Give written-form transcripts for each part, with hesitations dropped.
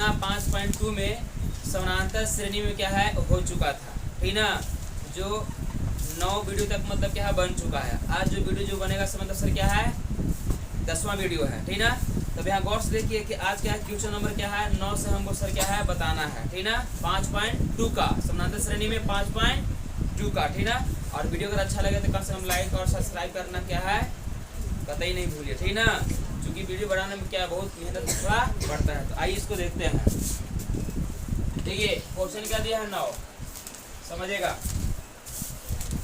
अपना 5.2 में समानांतर श्रेणी में क्या है हो चुका था, ठीक ना। जो 9 वीडियो तक मतलब क्या है बन चुका है। आज जो वीडियो जो बनेगा मतलब सर क्या है 10वां वीडियो है, ठीक ना। तब यहाँ गौर से देखिए कि आज क्या है क्वेश्चन नंबर क्या है 9 से हमको सर क्या है बताना है, ठीक ना। 5.2 का समानांतर श्रेणी में 5.2 का, ठीक ना। और वीडियो अगर अच्छा लगे तो कम से कम लाइक और सब्सक्राइब करना क्या है कतई नहीं भूलिए, ठीक ना। क्योंकि वीडियो बनाने में क्या बहुत मेहनत थोड़ा बढ़ता है। तो आइए इसको देखते हैं। देखिए क्वेश्चन क्या दिया है 9, समझिएगा।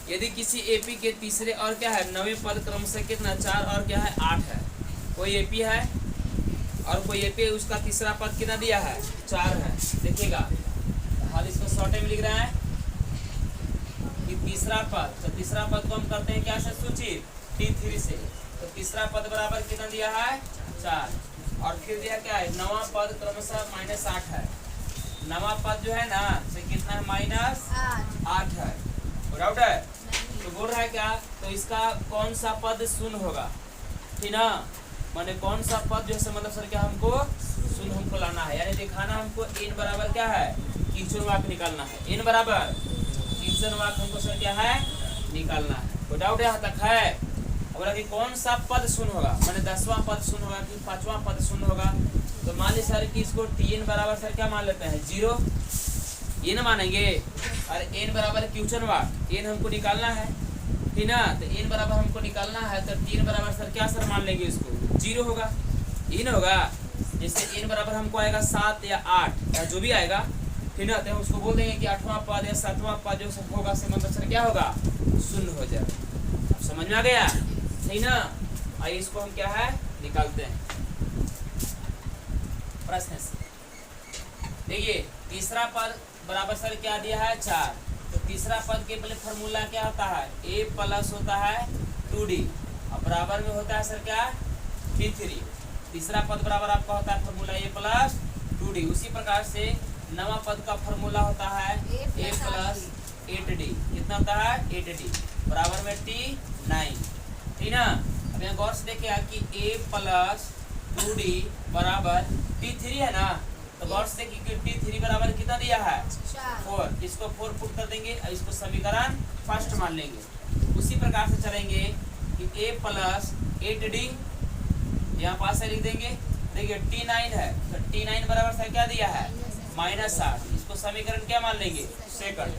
यदि किसी एपी के तीसरे और क्या है 9वें पद क्रमशः कितना 4 और क्या है 8 है। कोई एपी है और कोई एपी उसका तीसरा पद कितना दिया है 4 है। देखिएगा हाल इसको शॉर्ट में लिख रहा है कि तीसरा पद, तो तीसरा पद को हम करते हैं क्या से सूचित T3 से। तो तीसरा पद बराबर कितना दिया है 4 और फिर दिया क्या है 9वां पद क्रमशः -8 है। 9वां पद जो है ना से कितना है -8 है। डाउट है तो बोल रहा है क्या, तो इसका कौन सा पद शून्य होगा, ठीक ना। माने कौन सा पद जो है मतलब सर क्या हमको शून्य हमको लाना है, यानी दिखाना हमको n बराबर क्या है कीचन वाक निकालना है। n बराबर कीचन वाक हमको सर क्या है निकालना है। तो डाउट यहाँ तक है। बोला कि कौन सा पद शून्य होगा, माने 10वां पद शून्य होगा कि 5वां पद शून्य होगा। तो मान लीजिए सर कि इसको Tn बराबर सर क्या मान लेते हैं 0 n मानेंगे और n बराबर क्वेश्चन वाक n हमको निकालना है, ठीक ना। तो n बराबर हमको निकालना है तो Tn बराबर सर क्या सर मान लेंगे इसको 0 होगा n होगा। जैसे n बराबर हमको आएगा 7 या 8 या जो भी आएगा, ठीक ना। तो हम उसको बोल देंगे कि 8वां पद या 7वां पद जो सब होगा से मतलब सर क्या होगा शून्य हो जाएगा। अब समझ में आ गया, ठीक ना। आइए इसको हम क्या है निकालते हैं प्रश्न से। देखिए तीसरा पद बराबर सर क्या दिया है 4। तो तीसरा पद के पहले फॉर्मूला क्या होता है a प्लस होता है 2d और बराबर में होता है सर क्या T3। तीसरा पद बराबर आपका होता है फॉर्मूला a प्लस 2d। उसी प्रकार से 9वां पद का फॉर्मूला होता है a प्लस 8d। कितना होता है 8d बराबर में T9, ठीक ना। अब यहाँ गौर से देखिए कि a प्लस 2d बराबर T3 है ना। तो गौर से देखिए कि T3 बराबर कितना दिया है 4। इसको 4 पुट कर देंगे और इसको समीकरण फर्स्ट मान लेंगे। उसी प्रकार से चलेंगे कि a प्लस 8d यहाँ पास से लिख देंगे। देखिए T9 है तो T9 बराबर से क्या दिया है -8। इसको समीकरण क्या मान लेंगे सेकंड।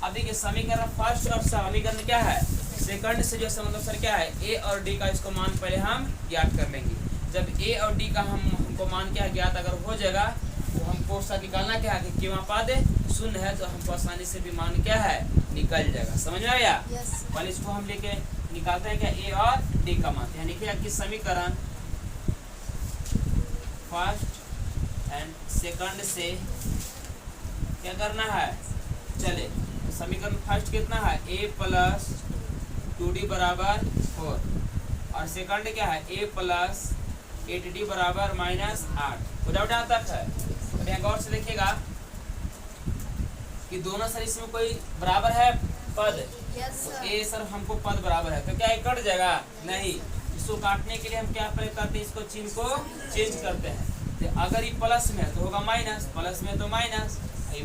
अब देखिए समीकरण फर्स्ट और समीकरण क्या है सेकंड से जो मतलब सर क्या है a और d का इसको मान पहले हम ज्ञात कर लेंगे। जब a और d का हमको मान क्या ज्ञात अगर हो जाएगा तो हमको सर निकालना क्या है कि वहाँ पद शून्य है तो हमको आसानी से भी मान क्या है निकल जाएगा। समझ में आया। पहले इसको हम लेके निकालते हैं क्या a और d का मान। यानी कि समीकरण फर्स्ट एंड सेकंड से क्या करना है चले। समीकरण फर्स्ट कितना है a प्लस 2d बराबर 4 और सेकंड क्या है a प्लस 8d बराबर -8। डाउट यहाँ तक है। अब यहाँ गौर से देखिएगा कि दोनों सर इसमें कोई बराबर है पद। तो a सर हमको पद बराबर है तो क्या ये कट जाएगा नहीं। इसको काटने के लिए हम क्या प्रयोग करते हैं इसको चिन्ह को चेंज करते हैं। तो अगर ये प्लस में है तो होगा माइनस, प्लस में तो माइनस,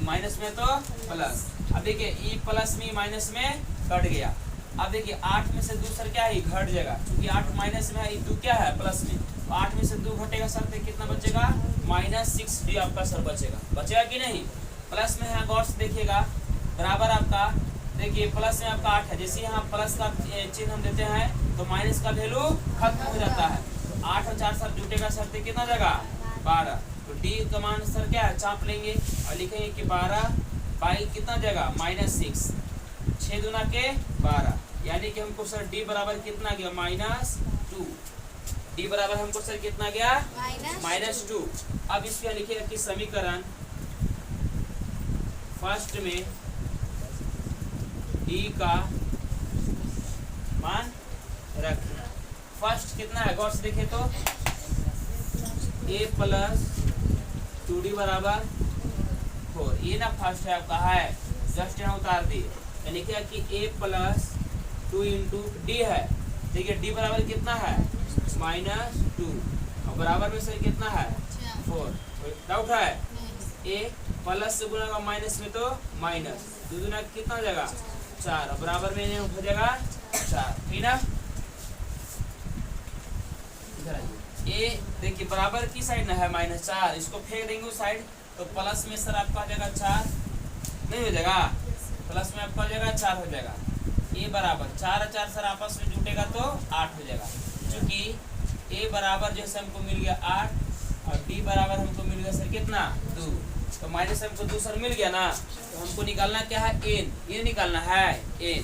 माइनस में तो प्लस। अब देखिए ई प्लस में माइनस में कट गया। अब देखिए 8 में से 2 सर क्या है घट जाएगा क्योंकि 8 माइनस में है 2 क्या है प्लस में। तो 8 में से 2 घटेगा सर तो कितना बचेगा -6d आपका सर बचेगा कि नहीं। प्लस में यहाँ गौर से देखिएगा बराबर आपका देखिए प्लस में आपका 8 है। जैसे यहाँ प्लस का चिन्ह हम देते हैं तो माइनस का वैल्यू खत्म हो जाता है। तो 8 और 4 सर जुटेगा सर तो कितना जाएगा 12। तो d का मान सर क्या है चाप लेंगे और लिखेंगे कि 12 बाई कितना जाएगा -6 6 दूना के 12 यानी कि हमको सर d बराबर कितना गया -2। d बराबर हमको सर कितना गया -2। अब इसके लिखिएगा कि समीकरण फर्स्ट में d का मान रखें। फर्स्ट कितना है गौर से देखिए तो a प्लस 2d बराबर 4। ये ना फर्स्ट है आपका है जस्ट यहाँ उतार दिए। यानी क्या कि a प्लस 2 इंटू डी है। देखिए d बराबर कितना है -2 और बराबर में सर कितना है 4। डाउट है ए प्लस से गुना माइनस में तो माइनस, दूना कितना हो जाएगा 4, बराबर में हो जाएगा 4, ठीक ना। इधर आइए, ए देखिए बराबर की साइड ना है -4, इसको फेंक देंगे उस साइड तो प्लस में सर आपका आ जाएगा 4, नहीं हो जाएगा, प्लस में आपका हो जाएगा 4 हो जाएगा। ए बराबर 4 और 4 सर आपस में जुटेगा तो 8 हो जाएगा, क्योंकि ए बराबर जैसे हमको मिल गया 8 और डी बराबर हमको मिल गया सर कितना 2, तो माइनस हमको 2 सर मिल गया ना, तो हमको निकालना क्या है एन, ये निकालना है एन।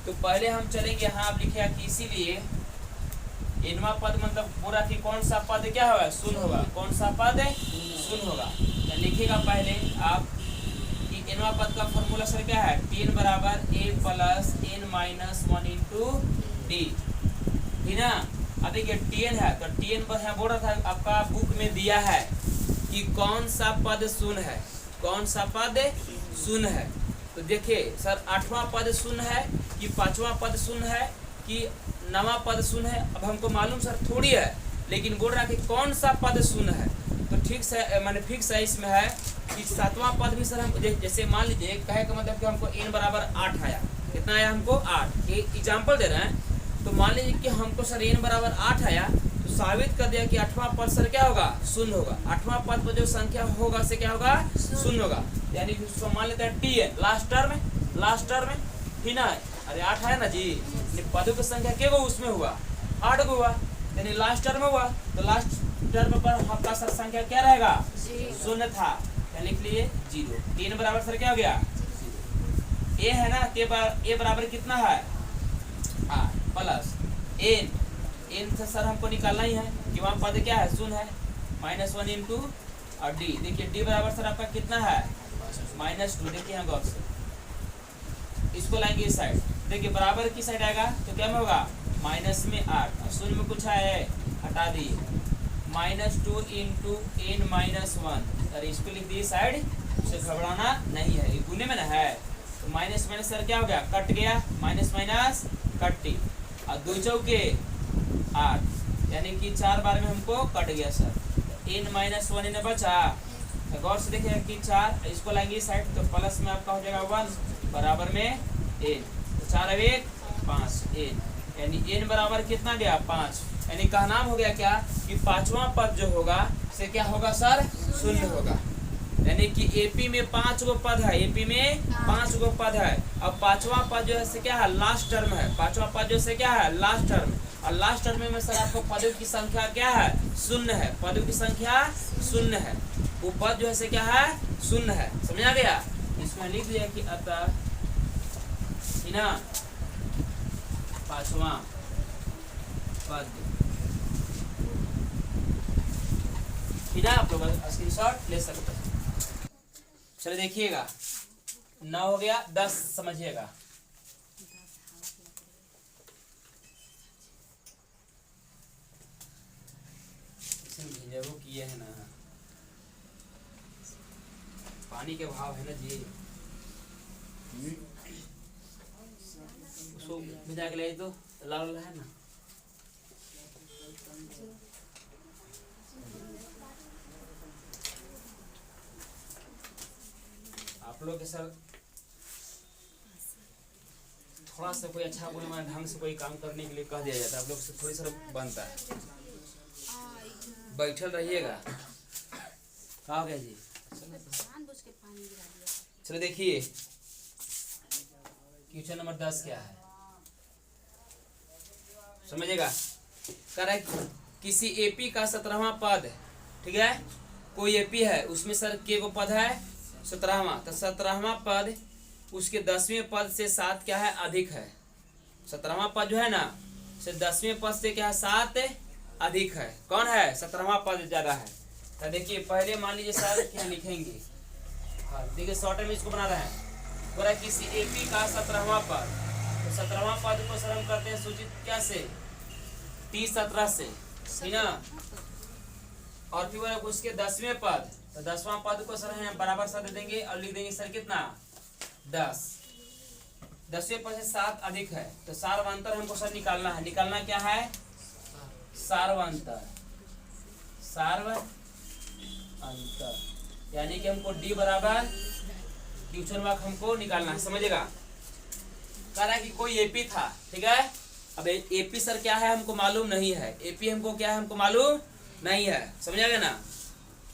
तो पहले हम चलेंगे यहाँ, आप लिखे कि इसीलिए एनवा पद मतलब पूरा कि कौन सा पद क्या होगा शून्य होगा, कौन सा पद शून्य होगा। तो लिखिएगा पहले आप कि एनवा पद का फॉर्मूला सर क्या है, टेन बराबर a plus n minus 1 into d, ठीक ना। अब देखिए टेन है तो टेन पर है बोल रहा था आपका बुक में दिया है कि कौन सा पद शून्य है, कौन सा पद शून्य है। तो देखिए सर 8वां पद शून्य है कि 5वां पद शून्य है कि 9वां पद शून्य है, अब हमको मालूम सर थोड़ी है, लेकिन बोल रहा है कि कौन सा पद शून्य है। तो ठीक से मैंने फिक्स है इसमें है कि 7वां पद भी सर हम जैसे मान लीजिए कहे का मतलब कि हमको n बराबर 8 आया, कितना आया हमको 8, एक एग्जाम्पल दे रहे हैं। तो मान लीजिए कि हमको सर n बराबर 8 आया, तो साबित कर दिया कि 8वां पद सर क्या होगा शून्य होगा, 8वां पद पर जो संख्या होगा से क्या होगा शून्य होगा, यानी कि उसको मान लेते हैं टी है लास्ट टर्म में, ठीक ना। अरे 8 है ना जी, पदों की संख्या क्या उसमें हुआ 8 को हुआ, यानी लास्ट टर्म हुआ, तो लास्ट टर्म पर आपका सर संख्या क्या रहेगा शून्य था, यानी लिख लिए 0। 3 बराबर सर क्या हो गया ए है ना, ए बराबर कितना है 8 प्लस एन से सर हमको निकालना ही है कि वहाँ पद क्या है शून्य है, -1 इंटू और डी, देखिए डी बराबर सर आपका कितना है -2, देखिए यहाँ गौर से इसको लाएंगे इस साइड, देखिए बराबर की साइड आएगा तो क्या में होगा माइनस में 8 और शून्य में कुछ है हटा दिए, -2 इंटू एन -1, अरे इसको लिख दिए साइड, उसे घबराना नहीं है, ये गुने में ना है, तो माइनस माइनस सर क्या हो गया कट गया, माइनस माइनस कट्टी और 2 चौके 8, यानी कि 4 बार में हमको कट गया सर, n -1 इन्हें बचा, तो गौर से देखिए कि 4 इसको लाएंगे इस साइड तो प्लस में आपका हो जाएगा 1 बराबर में n, तो 4 और 1 5 n, यानी n बराबर कितना गया 5, यानी का नाम हो गया क्या कि 5वां पद जो होगा से क्या होगा सर शून्य होगा, यानी कि एपी में 5 गो पद है, एपी में 5 गो पद है, अब 5वां पद जो है से क्या है लास्ट टर्म है, 5वां पद जो से क्या है लास्ट टर्म, और लास्ट टर्म में सर आपको पदों की संख्या क्या है शून्य है, पदों की संख्या शून्य है, वो पद जो है से क्या है शून्य है, समझ आ गया। इसमें लिख दिया कि अतः ना 5वां पद, ठीक है, आप लोग स्क्रीनशॉट ले सकते हैं। चलिए देखिएगा 9 हो गया, 10 समझिएगा, वो किए है ना, पानी के भाव है ना जी, उसको भिजा के ले तो लाल है ना, आप लोग के सर थोड़ा सा कोई अच्छा बोले मैं ढंग से कोई काम करने के लिए कह दिया जाता है, आप लोग से थोड़ी सा बनता है, बैठल रहिएगा, कहा हो गया जी। चलो देखिए क्वेश्चन नंबर 10 क्या है, समझिएगा, करेक्ट, किसी एपी का 17वां पद, ठीक है, कोई एपी है उसमें सर के गो पद है 17वां, तो 17वां पद उसके 10वें पद से 7 क्या है अधिक है, 17वां पद जो है ना से 10वें पद से क्या है 7 अधिक है, कौन है 17वां पद ज्यादा है। तो देखिए पहले मान लीजिए सर क्या लिखेंगे, हाँ देखिए शॉर्ट में इसको बना रहे हैं, बोला किसी एपी का 17वां पद, तो 17वां पद को सर हम करते हैं सूचित क्या से 30-17 से, ठीक ना, और फिर बोला उसके 10वें पद, तो 10वां पद को सर हम बराबर साथ दे देंगे और लिख देंगे सर कितना 10, 10वें पद से 7 अधिक है, तो सार्वंतर हमको सर निकालना है, निकालना क्या है सार्वंतर, सार्वंतर यानी कि हमको डी बराबर क्वेश्चन मार्क हमको निकालना है, समझेगा। कह रहा है कि कोई एपी था, ठीक है। अब एपी सर क्या है हमको मालूम नहीं है, एपी हमको क्या है हमको मालूम नहीं है, समझा गया ना।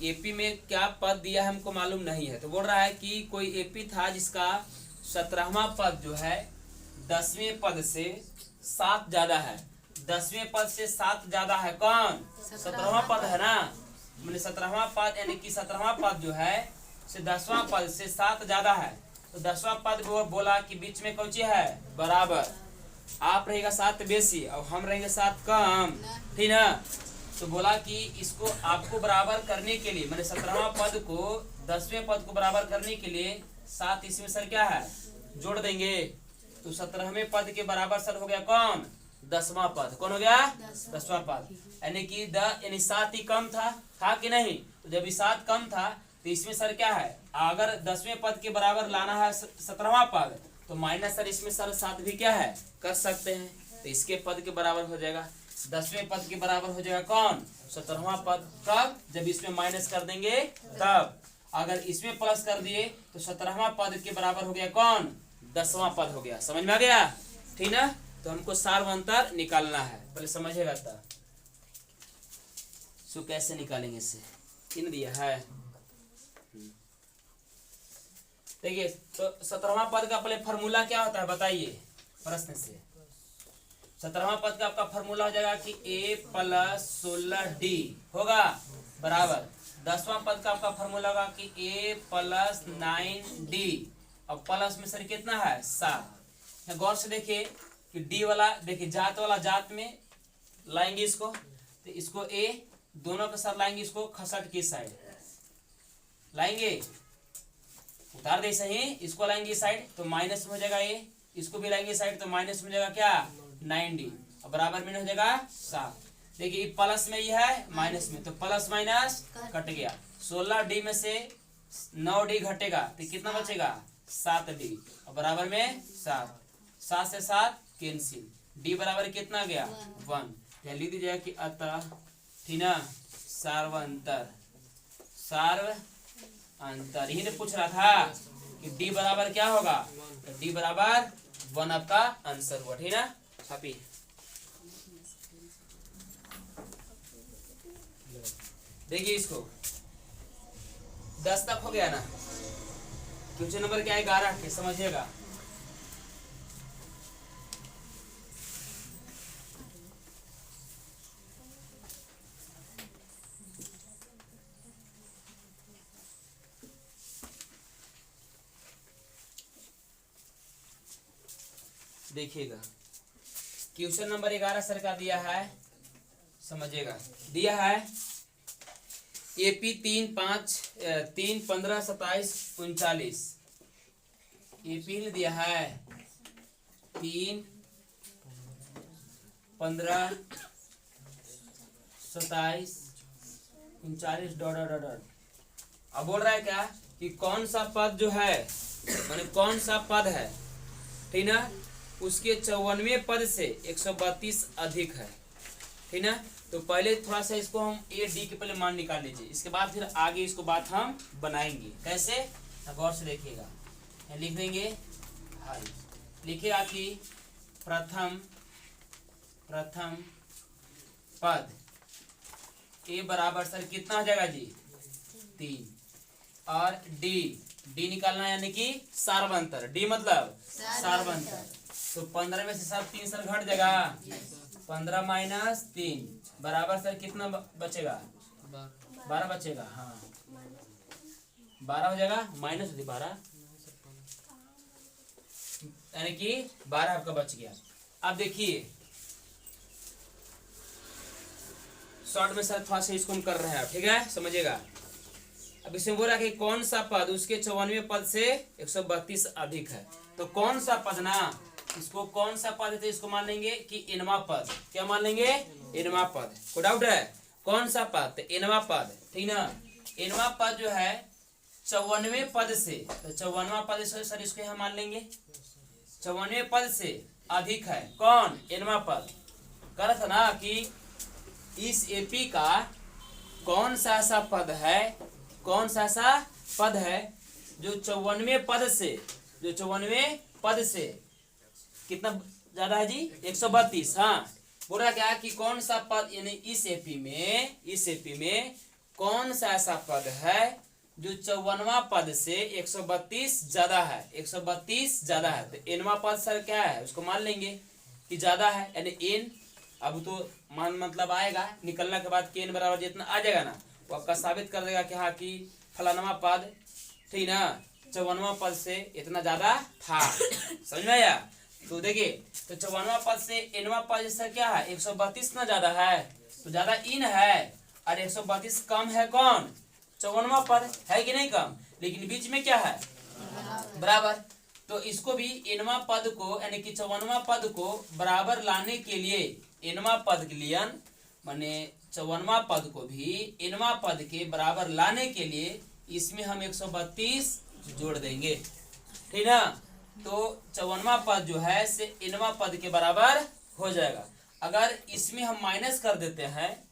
एपी में क्या पद दिया है हमको मालूम नहीं है, तो बोल रहा है कि कोई एपी था जिसका 17वां पद जो है 10वें पद से 7 ज्यादा है। 10वें पद से 7 ज्यादा है कौन? 17वां पद है ना, मैंने 17वां पद यानी कि 17वां पद जो है से 10वां पद से 7 ज्यादा है। तो 10वां पद बोला कि बीच में कौन सी है? बराबर। आप रहेगा 7 बेसी और हम रहेंगे 7 कम, ठीक ना। तो बोला कि इसको आपको बराबर करने के लिए, मैंने 17वां पद को 10वें पद को बराबर करने के लिए 7 इसमें सर क्या है जोड़ देंगे। तो 17वें पद के बराबर सर हो गया कौन? 10वां पद। कौन हो गया? 10वां पद। यानी कि यानी 7 ही कम था कि नहीं। तो जब ये 7 कम था तो इसमें सर क्या है, अगर 10वें पद के बराबर लाना है 17वां पद तो माइनस सर इसमें सर 7 भी क्या है कर सकते हैं। तो इसके पद के बराबर हो जाएगा 10वें पद के बराबर हो जाएगा कौन? 17वां पद। कब? जब इसमें माइनस कर देंगे तब। अगर इसमें प्लस कर दिए तो 17वां पद के बराबर हो गया कौन? 10वां पद हो गया। समझ में आ गया, ठीक ना। तो हमको सार्वंतर निकालना है, पहले समझेगा तब। सो कैसे निकालेंगे इससे? इन दिया है, देखिए। तो 17वां पद का पहले फॉर्मूला क्या होता है बताइए प्रश्न से। 17वां पद का आपका फॉर्मूला हो जाएगा कि a + 16d होगा बराबर। 10वां पद का आपका फॉर्मूला होगा कि a + 9d और प्लस में सर कितना है 7। गौर से देखिए कि डी वाला देखिए जात वाला जात में लाएंगे इसको, तो इसको a दोनों के साथ लाएंगे, इसको खसट की साइड लाएंगे, उतार दे सही, इसको लाएंगे साइड तो माइनस में हो जाएगा a, इसको भी लाएंगे साइड तो माइनस में हो जाएगा क्या 9d और बराबर में हो जाएगा 7। देखिए प्लस में ये है माइनस में, तो प्लस माइनस कट गया। 16d में से 9d घटेगा तो कितना बचेगा 7d और बराबर में 7। 7 से 7 कैंसिल, d बराबर कितना गया 1। यह लिख दीजिएगा कि अतः, ठीक ना, सार्वंतर। सार्वंतर ही ने पूछ रहा था कि d बराबर क्या होगा, तो d बराबर 1 आपका आंसर हुआ, ठीक ना। हैप्पी देखिए इसको 10 तक हो गया ना। क्वेश्चन नंबर क्या है 11 के, समझिएगा। देखिएगा क्वेश्चन नंबर 11 सर का दिया है, समझिएगा। दिया है एपी 3, 5, 3, 15, 27, 39। एपी ने दिया है 3, 15, 27, 39 डॉट डॉट डॉट। अब बोल रहा है क्या कि कौन सा पद जो है, माने कौन सा पद है, ठीक ना, उसके 54वें पद से 132 अधिक है, ठीक ना। तो पहले थोड़ा सा इसको हम ए डी के पहले मान निकाल लीजिए, इसके बाद फिर आगे इसको बात हम बनाएंगे कैसे, गौर से देखिएगा। लिख देंगे हल, लिखिएगा कि प्रथम पद ए बराबर सर कितना हो जाएगा जी 3 और डी निकालना है यानी कि सार्वंतर। डी मतलब सार्वंतर। तो 15 में से सर 3 सर घट जाएगा, 15 माइनस 3 बराबर सर कितना बचेगा 12 बचेगा। हाँ 12 हो जाएगा, माइनस होती 12 यानी कि 12 आपका बच गया। अब देखिए शॉर्ट में सर थोड़ा सा इसको हम कर रहे हैं, ठीक है, समझिएगा। अब इसमें बोला कि कौन सा पद उसके 54वें पद से 132 अधिक है। तो कौन सा पद ना, इसको कौन सा पद है तो इसको मान लेंगे कि इनवा पद। क्या मान लेंगे? इनवा पद। कोई डाउट है? कौन सा पद? तो इनवा पद, ठीक ना। इनवा पद जो है 54वें पद से, तो 54वां पद से सर इसको यहाँ मान लेंगे 54वें पद से अधिक है। कौन? इनवा पद। कह रहा था ना कि इस एपी का कौन सा ऐसा पद है, कौन सा ऐसा पद है जो 54वें पद से कितना ज्यादा है जी? 132। हाँ, बोल रहा क्या कि कौन सा पद, यानी इस एपी में कौन सा ऐसा पद है जो 54वां पद से 132 ज्यादा है, 132 ज्यादा है। तो एनवा पद सर क्या है, उसको मान लेंगे कि ज्यादा है, यानी एन। अब तो मान मतलब आएगा, निकलने के बाद के एन बराबर जितना आ जाएगा ना, वो आपका साबित कर देगा कि हाँ कि फलानवा पद, ठीक ना, 54वां पद से इतना ज्यादा था। समझ में आया? तो देखिए, तो 54वां पद से एनवा पद जैसा क्या है, 132 ना ज्यादा है, तो ज्यादा इन है, और 132 कम है कौन, 54वां पद है कि नहीं कम, लेकिन बीच में क्या है, बराबर। तो इसको भी एनवा पद को, यानी कि 54वां पद को बराबर लाने के लिए, एनवा पद के लिए माने 54वां पद को भी एनवा पद के बराबर लाने के लिए इसमें हम 132 जोड़ देंगे, ठीक ना। तो 54वां पद जो है से एनवा पद के बराबर हो जाएगा। अगर इसमें हम माइनस कर देते हैं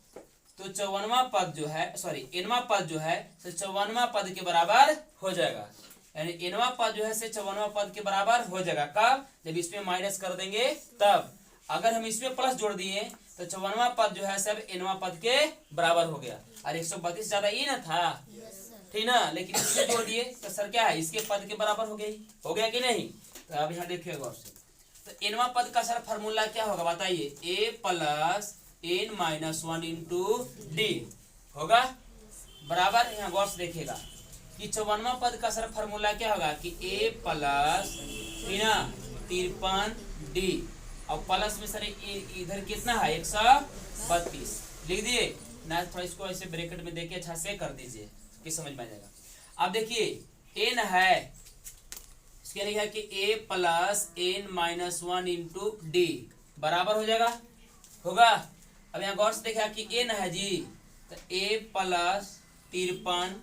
तो 54वां पद जो है, सॉरी एनवा पद जो है तो 54वां पद के बराबर हो जाएगा, यानी एनवा पद जो है से 54वां पद के बराबर हो जाएगा। कब? जब इसमें माइनस कर देंगे तब। अगर हम इसमें प्लस जोड़ दिए तो 54वां पद जो है सब एनवा पद के बराबर हो गया, और 132 ज्यादा ये ना था, ठीक ना, लेकिन इसमें जोड़ दिए तो सर क्या है, इसके पद के बराबर हो गया कि नहीं। तो अब यहाँ देखिए गौर से, तो एनवा पद का सर फॉर्मूला क्या होगा बताइए, a plus n minus 1 into D होगा, बराबर। यहाँ गौर से देखिएगा कि 54वां पद का सर फॉर्मूला क्या होगा कि a प्लस 53 डी, और प्लस में सर इधर कितना है 132 लिख दिए ना। थोड़ा इसको ऐसे ब्रैकेट में देखिए, अच्छा से कर दीजिए कि समझ में आ जाएगा। अब देखिए n है, इसके लिए है कि a plus n minus 1 into D बराबर हो जाएगा, होगा। अब यहाँ गौर से देखा कि n है जी, तो a प्लस 53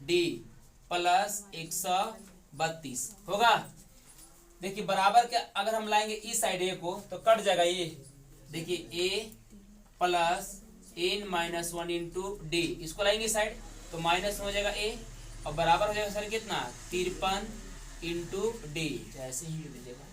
डी प्लस 132 होगा। देखिए बराबर के अगर हम लाएंगे इस साइड a को तो कट जाएगा ये, देखिए a plus n minus 1 into D, इसको लाएंगे साइड तो माइनस हो जाएगा a, और बराबर हो जाएगा सर कितना 53 इंटू डी, ऐसे ही दीजिएगा,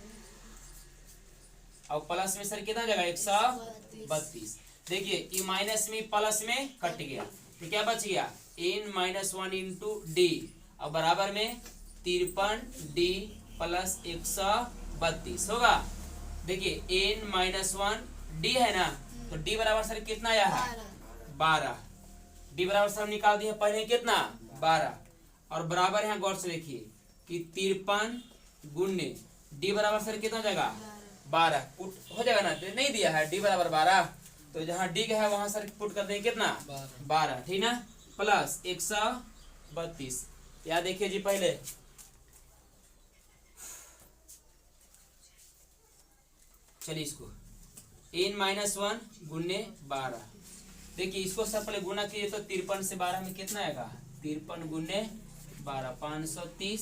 और प्लस में सर कितना हो जाएगा 132। देखिए ये माइनस में प्लस में कट गया, तो क्या बच गया n माइनस 1 इंटू डी, और बराबर में 53 डी प्लस 132 होगा। देखिए n माइनस 1 डी है ना, तो डी बराबर सर कितना आया है 12, डी बराबर सर हम निकाल दिए पहले कितना 12, और बराबर यहाँ गौर से देखिए कि 53 गुणे डी बराबर सर कितना हो जाएगा 12, पुट हो जाएगा ना, नहीं दिया है डी बराबर 12, तो जहाँ डी का है वहां सर पुट कर देंगे कितना 12, ठीक ना, प्लस 132। या देखिए जी पहले चलिए इसको n माइनस 1 गुणे 12, देखिए इसको सब पहले गुना कीजिए तो 53 से 12 में कितना आएगा 53 गुणे 12 530,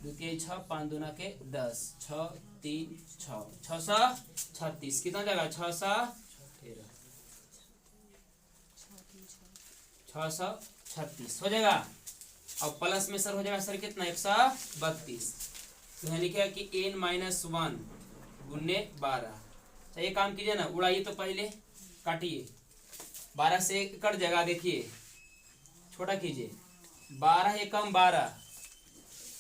देखिए 6 5 दूना के 10, 6 3 6 636, कितना जाएगा 636 हो जाएगा, और प्लस में सर हो जाएगा सर कितना 132। तो यहाँ लिखेगा कि n माइनस 1 गुणे 12। तो ये काम कीजिए ना, उड़ाइए तो पहले काटिए, 12 से कट जाएगा, देखिए छोटा कीजिए, 12 है कम 12,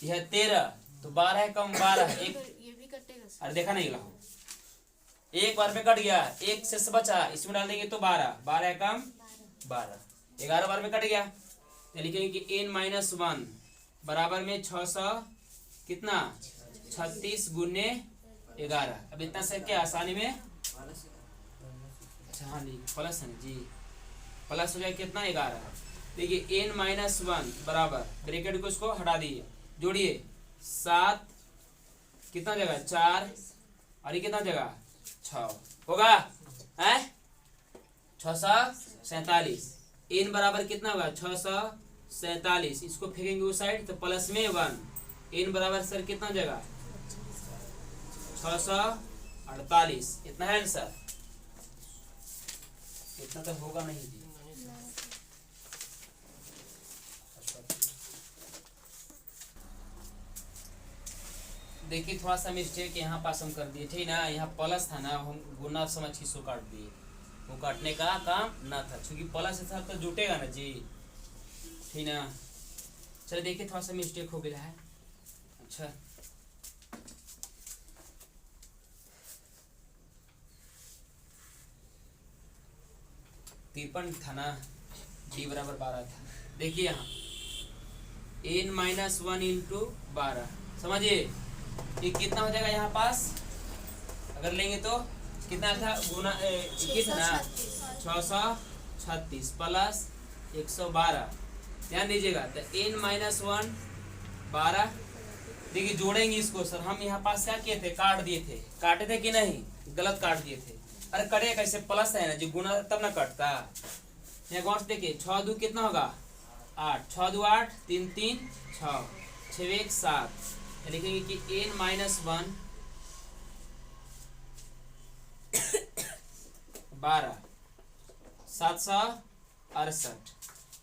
यह 13, तो 12 है कम 12 एक, ये भी कटेगा। अरे देखा नहीं ला, एक बार में कट गया, एक से बचा, इसमें डाल देंगे तो 12, 12 है कम 12, 11 बार में कट गया, तो लिखेंगे कि n माइनस 1 बराबर में 600 कितना 36 गुने 11। अब इतना से क्या आसानी में, अच्छा हाँ प्लस है जी, प्लस हो जाए कितना 11। देखिए n माइनस 1 बराबर, ब्रैकेट को इसको हटा दीजिए, जोड़िए 7 कितना जगह 4, और ये कितना जगह 6 होगा, है 647, n बराबर कितना होगा 647, इसको फेंकेंगे उस साइड तो प्लस में 1, n बराबर सर कितना जगह 648, इतना है आंसर, इतना तो होगा नहीं जी। देखिए थोड़ा सा मिस्टेक यहाँ पास हम कर दिए, ठीक ना। यहाँ प्लस था ना, हम गुना समझ के इसको काट दिए, वो काटने का काम ना था, क्योंकि प्लस था तो जुटेगा ना जी, ठीक ना। चलिए देखिए थोड़ा सा मिस्टेक हो गया है। अच्छा, तिरपन था ना, डी बराबर 12 था। देखिए यहाँ n-1 इंटू 12, समझिए ये कितना हो जाएगा यहाँ पास, अगर लेंगे तो कितना था, गुना 21 है ना, 636 प्लस 112, ध्यान दीजिएगा। तो n-1 12, देखिए जोड़ेंगे इसको सर, हम यहाँ पास क्या किए थे, काट दिए थे, काटे थे कि नहीं, गलत काट दिए थे। अरे कटे कैसे, प्लस है ना जी, गुना तब ना कटता। यहाँ गौर से देखिए, 6 2 कितना होगा 8, 6 2 8, 3 3 6, 6 1 7, लिखेंगे कि n-1 12 768,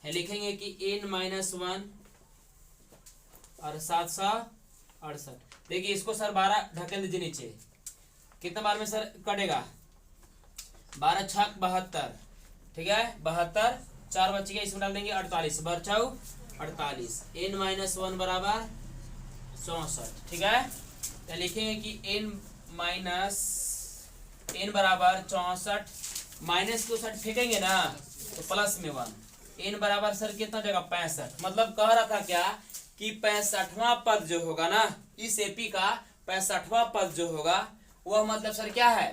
है लिखेंगे कि n-1 और 768। देखिए इसको सर 12 ढकेल दीजिए नीचे, कितना बार में सर कटेगा, 12 छक 72, ठीक है 72, 4 बच गया, इसमें डाल देंगे 48, बचाओ 48, n-1 बराबर 64, ठीक है। तो लिखेंगे कि n बराबर 64, माइनस को 60 फेंकेंगे ना तो प्लस में 1, n बराबर सर कितना जगह 65, मतलब कह रहा था क्या कि 65वां पद जो होगा ना, इस एपी का 65वां पद जो होगा वह मतलब सर क्या है,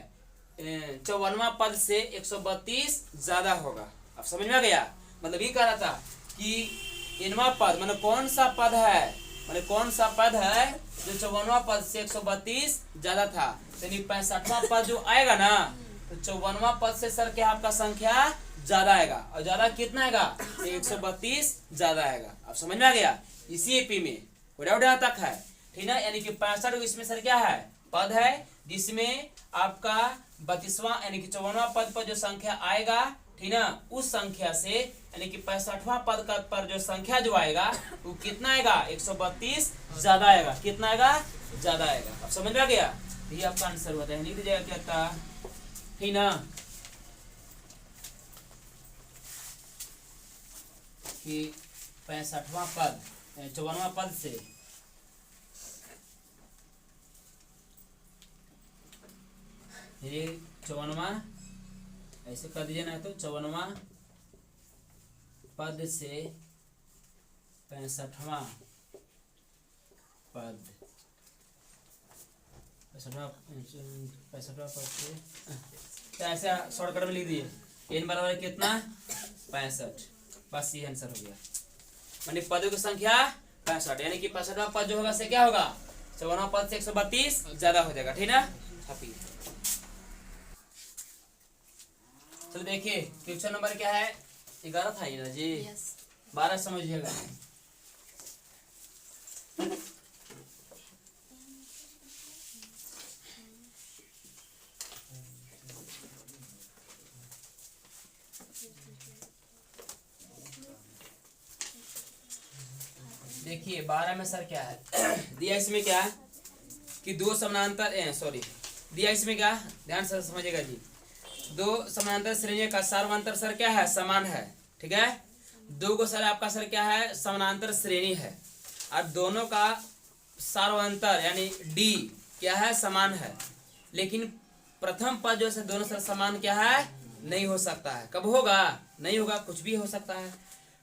54वां पद से 132 ज्यादा होगा। अब समझ में आ गया, मतलब ये कह रहा था कि इनवा पद मतलब कौन सा पद है, मतलब कौन सा पद है जो 54वां पद से 132 ज्यादा था, यानी 65वां पद जो आएगा ना, तो 54वां पद से सर क्या आपका संख्या ज्यादा आएगा, और ज्यादा कितना आएगा, 132 ज्यादा आएगा। अब समझ में आ गया, इसी एपी में कोई डाउट यहाँ तक है, ठीक ना। यानी कि 65 इसमें सर क्या है, पद है, जिसमें आपका 32वां यानी कि 54वां पद पर जो संख्या आएगा, ठीक ना, उस संख्या से यानी कि 65वां पद का पर जो संख्या जो आएगा वो कितना आएगा, 132 ज्यादा आएगा, कितना आएगा, ज्यादा आएगा। अब समझ में आ गया, ये आपका आंसर होता है, लिख दीजिएगा क्या था, ठीक ना, कि 65वां पद 54वां पद से ये 54वां ऐसे कर दीजिए ना, तो 54वां पद से 65वां पद 65वां पद से, तो ऐसा शॉर्टकट में लिख दिए, n बराबर कितना 65, बस ये आंसर हो गया। माने पदों की संख्या 65, यानी कि 65वां पद जो होगा से क्या होगा, 54वां पद से 132 ज्यादा हो जाएगा, ठीक ना। चलो देखिए क्वेश्चन नंबर क्या है, 11 था ये ना जी, 12 समझिएगा। देखिए 12 में सर क्या है दिया, इसमें क्या है कि दो समानांतर दिया इसमें क्या, ध्यान से समझिएगा जी, दो समानांतर श्रेणियों का सार्वंतर सर क्या है, समान है, ठीक है। दो को सर आपका सर क्या है, समानांतर श्रेणी है, और दोनों का सार्वंतर यानी डी क्या है, समान है, लेकिन प्रथम पद जो है दोनों सर समान क्या है, नहीं हो सकता है। कब होगा, नहीं होगा, कुछ भी हो सकता है,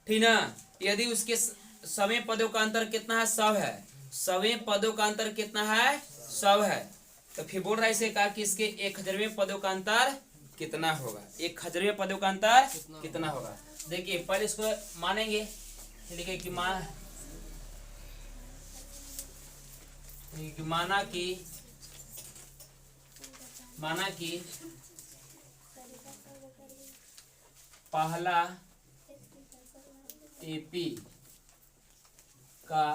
ठीक ना। यदि उसके सवे पदों का अंतर कितना है, 100 है, सवे पदों का अंतर कितना है, 100 है, तो फिर बोल रहा है इसे कहा कि इसके 1000वें पदों का अंतर कितना होगा, 1000वें पदों का अंतर कितना होगा। देखिए पहले इसको मानेंगे, लिखे कि माना कि पहला एपी का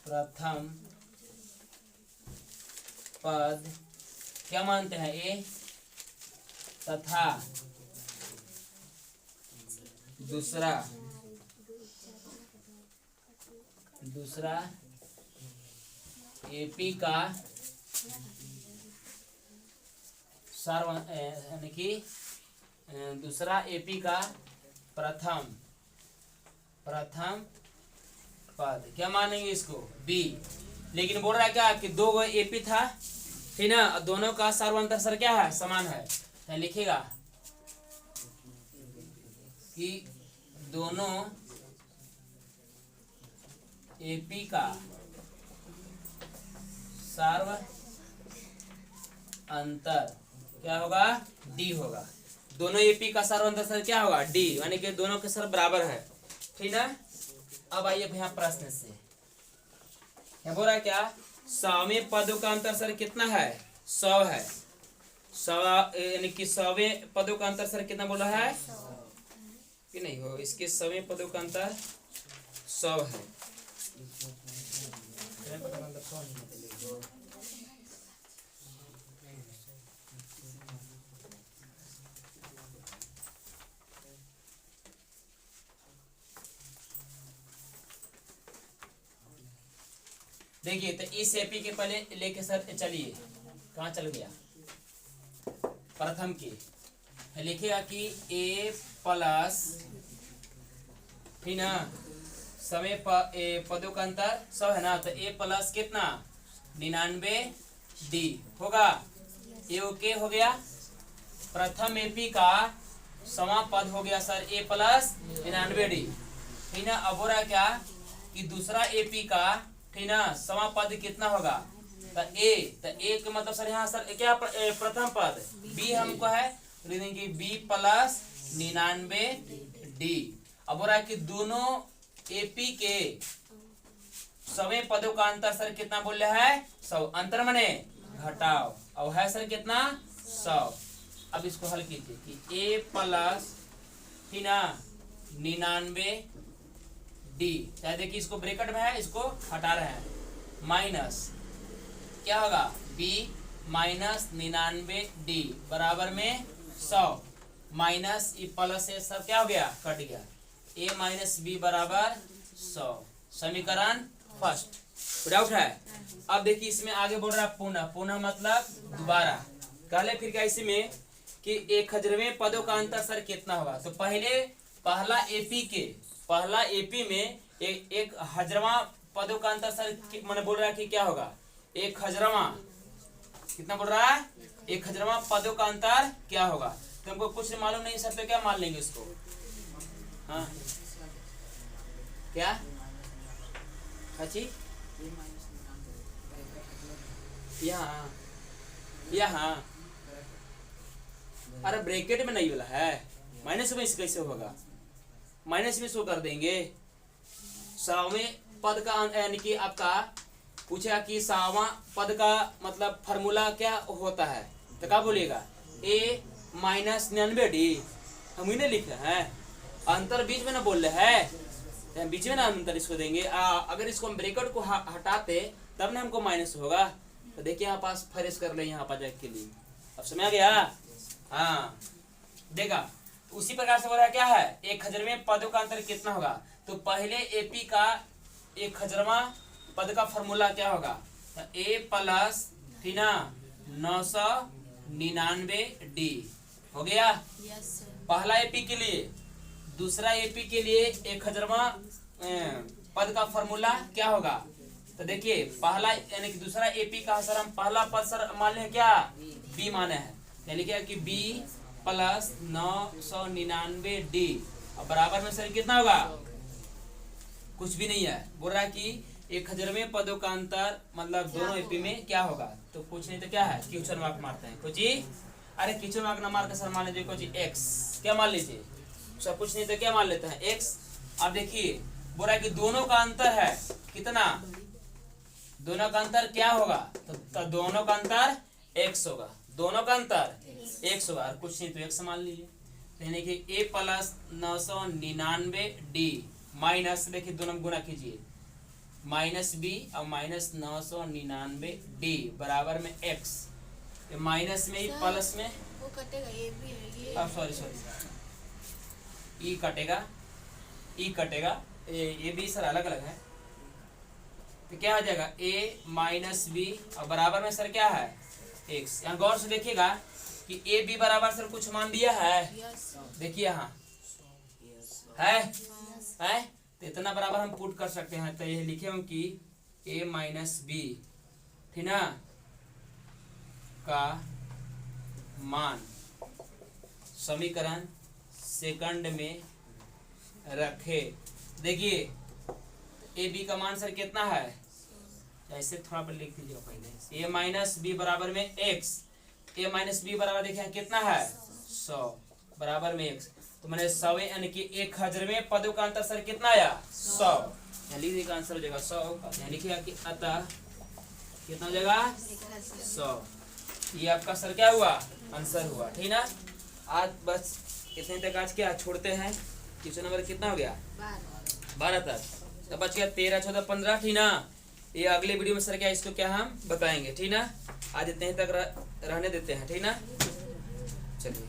प्रथम पद क्या मानते हैं, ए तथा दूसरा दूसरा एपी का यानी कि दूसरा एपी का प्रथम पद क्या मानेंगे इसको बी। लेकिन बोल रहा है क्या कि दो एपी था, ठीक ना, दोनों का सार्वंतर सर क्या है, समान है। तो लिखेगा कि दोनों एपी का सार्व अंतर क्या होगा, डी होगा। दोनों एपी का सार्व अंतर सर क्या होगा, डी, यानी कि दोनों के सर बराबर है, ठीक ना। अब आइए भैया प्रश्न से, क्या बोल रहा है, क्या 100वें पदों का अंतर सर कितना है, 100 है। 100 यानी कि 100वें पदों का अंतर सर कितना बोला है कि नहीं हो, इसके 100वें पदों का अंतर 100 है। देखिए तो इस एपी के पहले लेके सर चलिए, कहाँ चल गया, प्रथम की लिखेगा कि ए प्लस, ठीक ना, समय पदों का अंतर 100 है ना, तो ए प्लस कितना 99 डी होगा। ए ओके हो गया, प्रथम एपी का समापद हो गया सर ए प्लस 99 डी, ठीक ना। अब हो रहा क्या कि दूसरा एपी का, ठीक ना, समापद कितना होगा, तो ए का मतलब सर यहाँ सर क्या प्रथम पद बी हमको है, लिखेंगे बी प्लस 99 डी। अब हो रहा है कि दोनों एपी के 100वें पदों का अंतर सर कितना बोल रहा है, 100, अंतर मने घटाओ, अब है सर कितना 100। अब इसको हल कीजिए कि ए प्लस, ठीक ना, 99 डी, चाहे देखिए इसको ब्रैकेट में है, इसको हटा रहे हैं, माइनस क्या होगा बी माइनस 99 डी बराबर में 100, माइनस ई प्लस ए सब क्या हो गया, कट गया, ए माइनस बी बराबर 100। समीकरण फर्स्ट, डाउट है। अब देखिए इसमें आगे बोल रहा है पुनः, पुनः मतलब दोबारा, कहले फिर क्या इसमें कि 1000वें पदों का अंतर सर कितना होगा। तो पहले पहला एपी में 1000वां पदों का अंतर सर मैंने बोल रहा है कि क्या होगा, 1000वां, कितना बोल रहा है 1000वां पदों का अंतर क्या होगा। तो हमको कुछ मालूम नहीं सर, तो क्या मान लेंगे इसको, हाँ क्या अच्छी यहाँ अरे ब्रैकेट में नहीं बोला है, माइनस में कैसे होगा, माइनस में शो कर देंगे। 100वें पद का यानी कि आपका पूछा कि 100वां पद का मतलब फार्मूला क्या होता है, तो क्या बोलिएगा ए माइनस 99 डी, हम ही ने लिखे हैं, अंतर बीच में ना बोल रहे हैं, बीच में ना अंतर इसको देंगे। अगर इसको हम ब्रैकेट को हटाते तब ना हमको माइनस होगा। तो देखिए यहाँ पास फरेस कर ले यहाँ पर के लिए, अब समझ आ गया, हाँ देखा उसी प्रकार से बोल रहा है क्या है 1000वें पदों का अंतर कितना होगा। तो पहले एपी का 1000वां पद का फॉर्मूला क्या होगा, तो ए प्लस, ठीक ना, 999 डी हो गया पहला एपी के लिए। दूसरा एपी के लिए 1000वां पद का फॉर्मूला क्या होगा, तो देखिए पहला यानी कि दूसरा एपी का सर हम पहला पद सर मान लें क्या बी माने हैं, यानी क्या कि बी प्लस 999 डी, अब बराबर में सर कितना होगा, कुछ भी नहीं है, बोल रहा है कि 1000वें पदों का अंतर मतलब दोनों एपी में क्या होगा। तो कुछ नहीं तो क्या है क्वेश्चन मार्क मारते हैं, कुछ अरे क्वेश्चन मार्क ना मार के सर मान लीजिए कुछ एक्स, क्या मान लीजिए सब, कुछ नहीं तो क्या मान लेते हैं एक्स। अब देखिए बोल रहा है कि दोनों का अंतर है कितना, दोनों का अंतर क्या होगा, तो दोनों का अंतर एक्स होगा, दोनों का अंतर एक्स होगा, और कुछ नहीं तो एक्स मान लीजिए। तो यानी कि ए प्लस 999 डी माइनस, देखिए दोनों गुना कीजिए, माइनस बी और माइनस 999 डी बराबर में एक्स, माइनस में ही प्लस में वो कटेगा, ये भी है ये, सॉरी ई कटेगा, ये भी सर अलग अलग है, तो क्या हो जाएगा a माइनस बी और बराबर में सर क्या है x। यहाँ गौर से देखिएगा कि ए बी बराबर सर कुछ मान दिया है, यस देखिए यहाँ है तो इतना बराबर हम पुट कर सकते हैं। तो ये लिखे हूँ कि a माइनस बी ठीक ना का मान समीकरण सेकंड में रखे। देखिए ए बी का मान सर कितना है, ऐसे थोड़ा पर लिख दीजिए पहले। a माइनस बी बराबर में x, a माइनस बी बराबर देखिए कितना है 100 बराबर में x। तो मैंने 100 यानी कि 1000वें पदों का अंतर सर कितना आया 100। यहाँ लिख दीजिए आंसर हो जाएगा 100। यहाँ लिखिएगा कि अतः कितना हो जाएगा 100। ये आपका सर क्या हुआ आंसर हुआ, ठीक ना। आज बस इतने तक आज क्या छोड़ते हैं। क्वेश्चन नंबर कितना हो गया 12 तक। तो बच गया 13 14 15, ठीक ना। ये अगले वीडियो में सर क्या इसको क्या हम बताएंगे, ठीक ना। आज इतने तक रहने देते हैं, ठीक ना। चलिए।